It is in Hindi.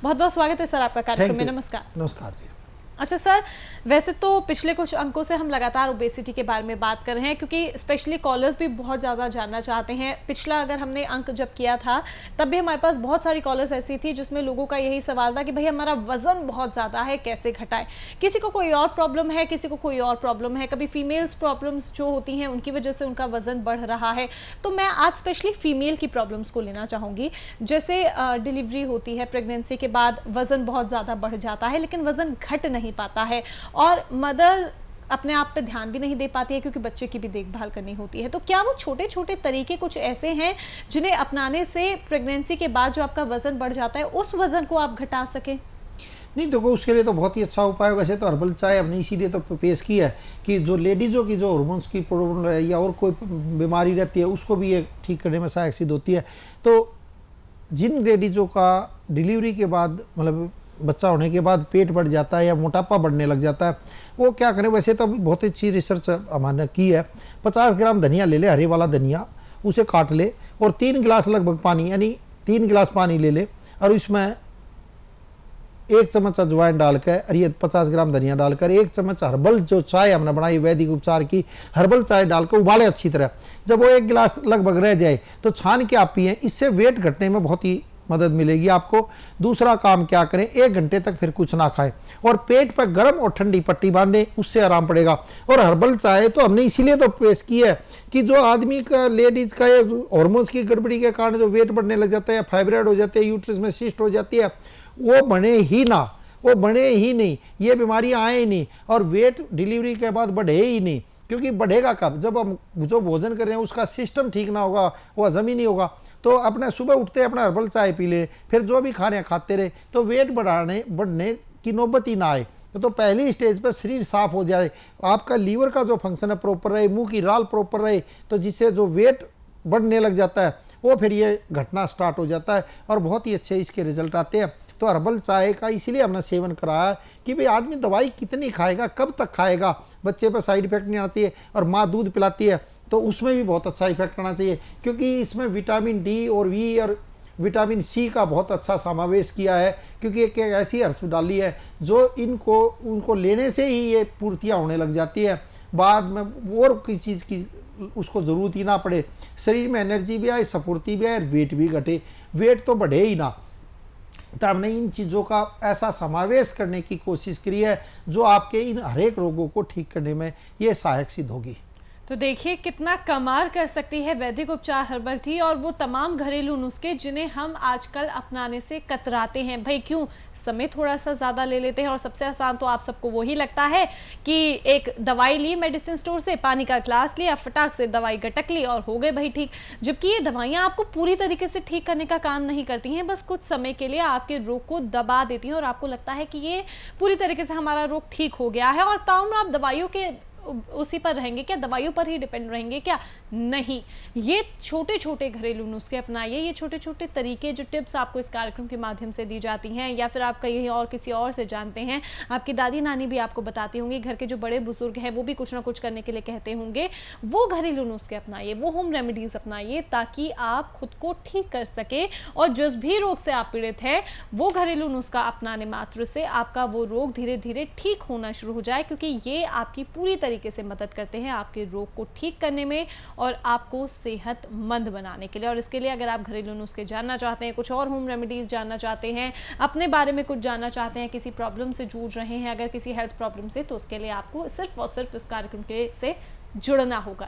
बहुत बहुत स्वागत है सर आपका कार्यक्रम में। नमस्कार। नमस्कार जी। अच्छा सर, वैसे तो पिछले कुछ अंकों से हम लगातार ओबेसिटी के बारे में बात कर रहे हैं, क्योंकि स्पेशली कॉलर्स भी बहुत ज़्यादा जानना चाहते हैं। पिछला अगर हमने अंक जब किया था तब भी हमारे पास बहुत सारी कॉलर्स ऐसी थी जिसमें लोगों का यही सवाल था कि भाई हमारा वजन बहुत ज़्यादा है, कैसे घटाएं। किसी को कोई और प्रॉब्लम है, किसी को कोई और प्रॉब्लम है। कभी फीमेल्स प्रॉब्लम्स जो होती हैं उनकी वजह से उनका वजन बढ़ रहा है। तो मैं आज स्पेशली फीमेल की प्रॉब्लम्स को लेना चाहूँगी। जैसे डिलीवरी होती है, प्रेगनेंसी के बाद वजन बहुत ज़्यादा बढ़ जाता है लेकिन वजन घट नहीं पाता है, और मदर अपने आप पे ध्यान भी नहीं दे पाती है क्योंकि बच्चे की भी देखभाल करनी होती है। तो क्या वो छोटे छोटे तरीके कुछ ऐसे हैं जिन्हें अपनाने से प्रेगनेंसी के बाद जो आपका वजन बढ़ जाता है उस वजन को आप घटा सकें? नहीं, देखो उसके लिए तो बहुत ही अच्छा उपाय है। वैसे तो हर्बल चाय हमने इसीलिए तो पेश की है कि जो लेडीज़ों की जो हार्मोन्स की प्रॉब्लम है या और कोई बीमारी रहती है उसको भी ये ठीक करने में सहायक सिद्ध होती है। तो जिन लेडीज़ों का डिलीवरी के बाद मतलब बच्चा होने के बाद पेट बढ़ जाता है या मोटापा बढ़ने लग जाता है, वो क्या करें। वैसे तो अभी बहुत अच्छी रिसर्च हमारे की है। 50 ग्राम धनिया ले ले, हरे वाला धनिया, उसे काट ले और 3 गिलास लगभग पानी, यानी 3 गिलास पानी ले ले और इसमें 1 चम्मच अजवाइन डालकर और ये 50 ग्राम धनिया डालकर 1 चम्मच हर्बल जो चाय हमने बनाई वैदिक उपचार की हर्बल चाय डालकर उबाले अच्छी तरह। जब वो 1 गिलास लगभग रह जाए तो छान के आप पिएं। इससे वेट घटने में बहुत ही मदद मिलेगी आपको। दूसरा काम क्या करें, 1 घंटे तक फिर कुछ ना खाएं और पेट पर गर्म और ठंडी पट्टी बांधें, उससे आराम पड़ेगा। और हर्बल चाय तो हमने इसीलिए तो पेश की है कि जो आदमी का, लेडीज का हार्मोन्स की गड़बड़ी के कारण जो वेट बढ़ने लग जाता है, फाइब्रॉइड हो जाते हैं, यूट्रस में सिस्ट हो जाती है, वो बने ही ना, वो बने ही नहीं, ये बीमारियां आए ही नहीं और वेट डिलीवरी के बाद बढ़े ही नहीं। क्योंकि बढ़ेगा कब, जब हम जो भोजन कर रहे हैं उसका सिस्टम ठीक ना होगा, वो हजम ही नहीं होगा। तो अपने सुबह उठते अपना हर्बल चाय पी ले, फिर जो भी खाने खाते रहे तो वेट बढ़ने की नौबत ही ना आए। तो पहली स्टेज पर शरीर साफ हो जाए, आपका लीवर का जो फंक्शन है प्रॉपर रहे, मुंह की राल प्रॉपर रहे, तो जिससे जो वेट बढ़ने लग जाता है वो फिर ये घटना स्टार्ट हो जाता है और बहुत ही अच्छे इसके रिजल्ट आते हैं। तो हर्बल चाय का इसीलिए हमने सेवन कराया कि भाई आदमी दवाई कितनी खाएगा, कब तक खाएगा, बच्चे पर साइड इफेक्ट नहीं आना चाहिए। और माँ दूध पिलाती है तो उसमें भी बहुत अच्छा इफेक्ट आना चाहिए, क्योंकि इसमें विटामिन डी और वी और विटामिन सी का बहुत अच्छा समावेश किया है। क्योंकि एक ऐसी हर्ष डाली है जो उनको लेने से ही ये पूर्तियाँ होने लग जाती है, बाद में और किसी चीज़ की उसको ज़रूरत ही ना पड़े, शरीर में एनर्जी भी आए, स्फूर्ति भी आए और वेट भी घटे, वेट तो बढ़े ही ना। तो हमने इन चीज़ों का ऐसा समावेश करने की कोशिश करी है जो आपके इन हर एक रोगों को ठीक करने में ये सहायक सिद्ध होगी। तो देखिए कितना कमाल कर सकती है वैदिक उपचार हर्बल टी और वो तमाम घरेलू नुस्खे जिन्हें हम आजकल अपनाने से कतराते हैं। भाई क्यों, समय थोड़ा सा ज़्यादा ले लेते हैं और सबसे आसान तो आप सबको वही लगता है कि एक दवाई ली मेडिसिन स्टोर से, पानी का ग्लास लिया, फटाक से दवाई गटक ली और हो गए भाई ठीक। जबकि ये दवाइयाँ आपको पूरी तरीके से ठीक करने का काम नहीं करती हैं, बस कुछ समय के लिए आपके रोग को दबा देती हैं और आपको लगता है कि ये पूरी तरीके से हमारा रोग ठीक हो गया है और ताउम्र आप दवाइयों के उसी पर रहेंगे क्या, दवाइयों पर ही डिपेंड रहेंगे क्या? नहीं, ये छोटे छोटे घरेलू नुस्खे अपनाइए। ये छोटे छोटे तरीके जो टिप्स आपको इस कार्यक्रम के माध्यम से दी जाती हैं या फिर आप कहीं और किसी और से जानते हैं, आपकी दादी नानी भी आपको बताती होंगी, घर के जो बड़े बुजुर्ग हैं वो भी कुछ ना कुछ करने के लिए कहते होंगे, वो घरेलू नुस्खे अपनाइए, वो होम रेमेडीज अपनाइए ताकि आप खुद को ठीक कर सके और जिस भी रोग से आप पीड़ित हैं वो घरेलू नुस्खा अपनाने मात्र से आपका वो रोग धीरे धीरे ठीक होना शुरू हो जाए, क्योंकि ये आपकी पूरी तरीके से मदद करते हैं आपके रोग को ठीक करने में और आपको सेहतमंद बनाने के लिए। और इसके लिए अगर आप घरेलू नुस्खे जानना चाहते हैं, कुछ और होम रेमेडीज जानना चाहते हैं, अपने बारे में कुछ जानना चाहते हैं, किसी प्रॉब्लम से जूझ रहे हैं, अगर किसी हेल्थ प्रॉब्लम से, तो उसके लिए आपको सिर्फ और सिर्फ इस कार्यक्रम के से जुड़ना होगा।